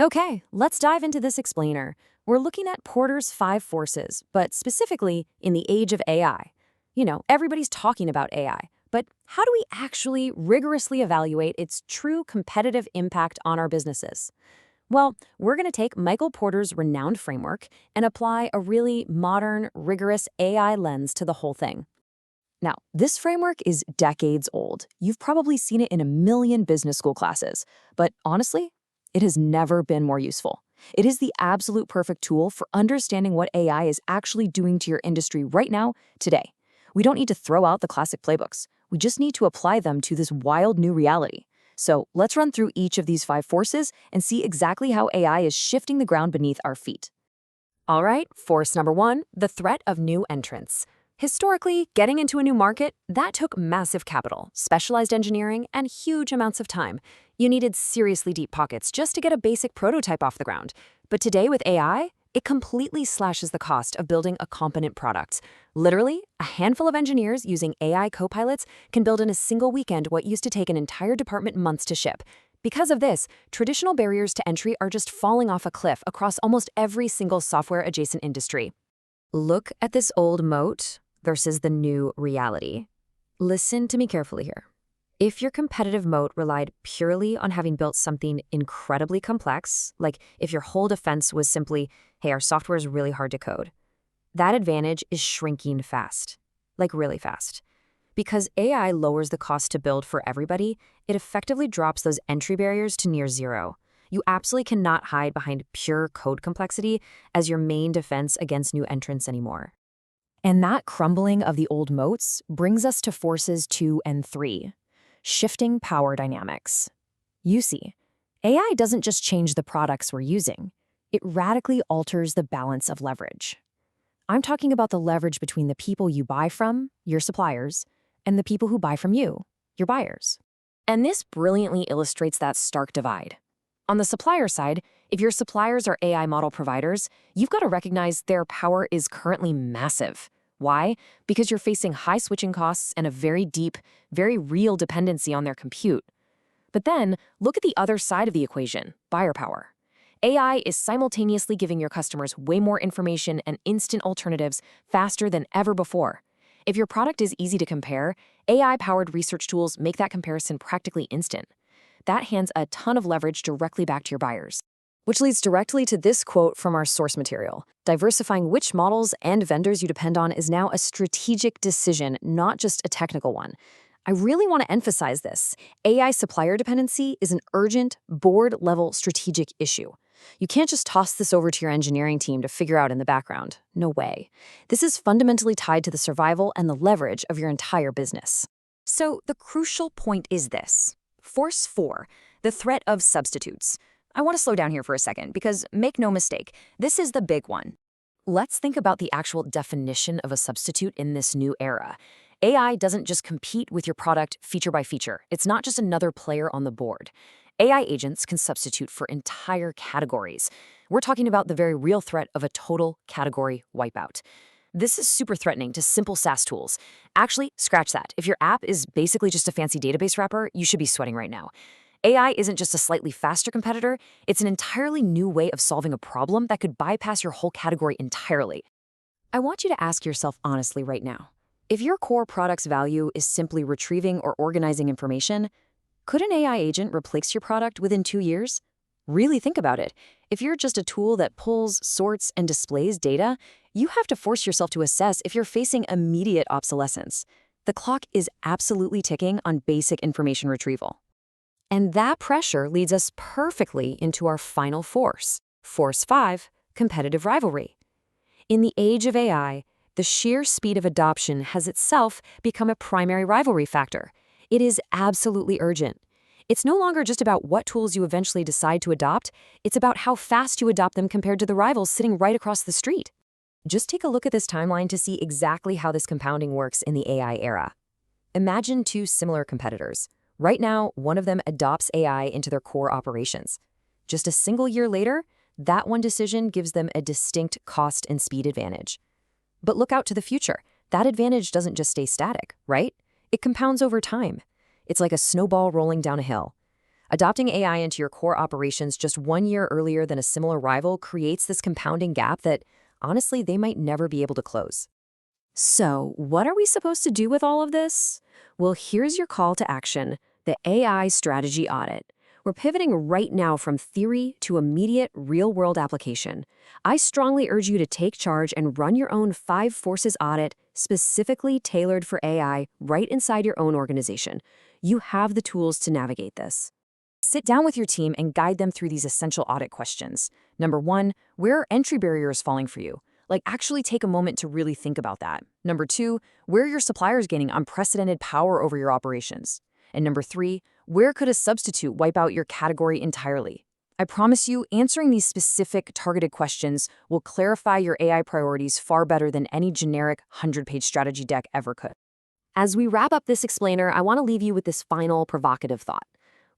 Okay, let's dive into this explainer. We're looking at Porter's 5 forces, but specifically in the age of AI. Everybody's talking about AI, but how do we actually rigorously evaluate its true competitive impact on our businesses? Well, we're going to take Michael Porter's renowned framework and apply a really modern, rigorous AI lens to the whole thing. Now, this framework is decades old. You've probably seen it in a million business school classes, but honestly, it has never been more useful. It is the absolute perfect tool for understanding what AI is actually doing to your industry right now, today. We don't need to throw out the classic playbooks. We just need to apply them to this wild new reality. So let's run through each of these 5 forces and see exactly how AI is shifting the ground beneath our feet. All right, force number 1, the threat of new entrants. Historically, getting into a new market, that took massive capital, specialized engineering, and huge amounts of time. You needed seriously deep pockets just to get a basic prototype off the ground. But today with AI, it completely slashes the cost of building a competent product. Literally, a handful of engineers using AI copilots can build in a single weekend what used to take an entire department months to ship. Because of this, traditional barriers to entry are just falling off a cliff across almost every single software-adjacent industry. Look at this old moat versus the new reality. Listen to me carefully here. If your competitive moat relied purely on having built something incredibly complex, like if your whole defense was simply, hey, our software is really hard to code, that advantage is shrinking fast, like really fast. Because AI lowers the cost to build for everybody, it effectively drops those entry barriers to near zero. You absolutely cannot hide behind pure code complexity as your main defense against new entrants anymore. And that crumbling of the old moats brings us to forces 2 and 3, shifting power dynamics. You see, AI doesn't just change the products we're using, it radically alters the balance of leverage. I'm talking about the leverage between the people you buy from, your suppliers, and the people who buy from you, your buyers. And this brilliantly illustrates that stark divide. On the supplier side, if your suppliers are AI model providers, you've got to recognize their power is currently massive. Why? Because you're facing high switching costs and a very deep, very real dependency on their compute. But then, look at the other side of the equation, buyer power. AI is simultaneously giving your customers way more information and instant alternatives faster than ever before. If your product is easy to compare, AI-powered research tools make that comparison practically instant. That hands a ton of leverage directly back to your buyers. Which leads directly to this quote from our source material. Diversifying which models and vendors you depend on is now a strategic decision, not just a technical one. I really want to emphasize this. AI supplier dependency is an urgent, board-level strategic issue. You can't just toss this over to your engineering team to figure out in the background. No way. This is fundamentally tied to the survival and the leverage of your entire business. So the crucial point is this. Force 4, the threat of substitutes. I want to slow down here for a second because, make no mistake, this is the big one. Let's think about the actual definition of a substitute in this new era. AI doesn't just compete with your product feature by feature. It's not just another player on the board. AI agents can substitute for entire categories. We're talking about the very real threat of a total category wipeout. This is super threatening to simple SaaS tools. Actually, scratch that. If your app is basically just a fancy database wrapper, you should be sweating right now. AI isn't just a slightly faster competitor, it's an entirely new way of solving a problem that could bypass your whole category entirely. I want you to ask yourself honestly right now, if your core product's value is simply retrieving or organizing information, could an AI agent replace your product within 2 years? Really think about it. If you're just a tool that pulls, sorts, and displays data, you have to force yourself to assess if you're facing immediate obsolescence. The clock is absolutely ticking on basic information retrieval. And that pressure leads us perfectly into our final force, force 5, competitive rivalry. In the age of AI, the sheer speed of adoption has itself become a primary rivalry factor. It is absolutely urgent. It's no longer just about what tools you eventually decide to adopt, it's about how fast you adopt them compared to the rivals sitting right across the street. Just take a look at this timeline to see exactly how this compounding works in the AI era. Imagine 2 similar competitors. Right now, one of them adopts AI into their core operations. Just a single year later, that one decision gives them a distinct cost and speed advantage. But look out to the future. That advantage doesn't just stay static, right? It compounds over time. It's like a snowball rolling down a hill. Adopting AI into your core operations just 1 year earlier than a similar rival creates this compounding gap that, honestly, they might never be able to close. So, what are we supposed to do with all of this? Well, here's your call to action, the AI strategy audit. We're pivoting right now from theory to immediate real-world application. I strongly urge you to take charge and run your own 5 forces audit specifically tailored for AI right inside your own organization. You have the tools to navigate this. Sit down with your team and guide them through these essential audit questions. Number 1, where are entry barriers falling for you? Like, actually take a moment to really think about that. Number 2, where are your suppliers gaining unprecedented power over your operations? And number 3, where could a substitute wipe out your category entirely? I promise you, answering these specific, targeted questions will clarify your AI priorities far better than any generic 100-page strategy deck ever could. As we wrap up this explainer, I want to leave you with this final provocative thought.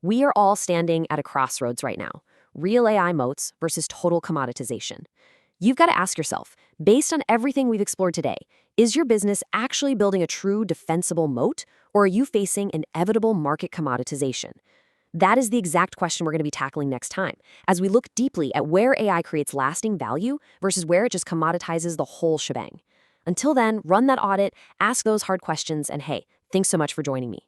We are all standing at a crossroads right now. Real AI moats versus total commoditization. You've got to ask yourself, based on everything we've explored today, is your business actually building a true defensible moat, or are you facing inevitable market commoditization? That is the exact question we're going to be tackling next time, as we look deeply at where AI creates lasting value versus where it just commoditizes the whole shebang. Until then, run that audit, ask those hard questions, and hey, thanks so much for joining me.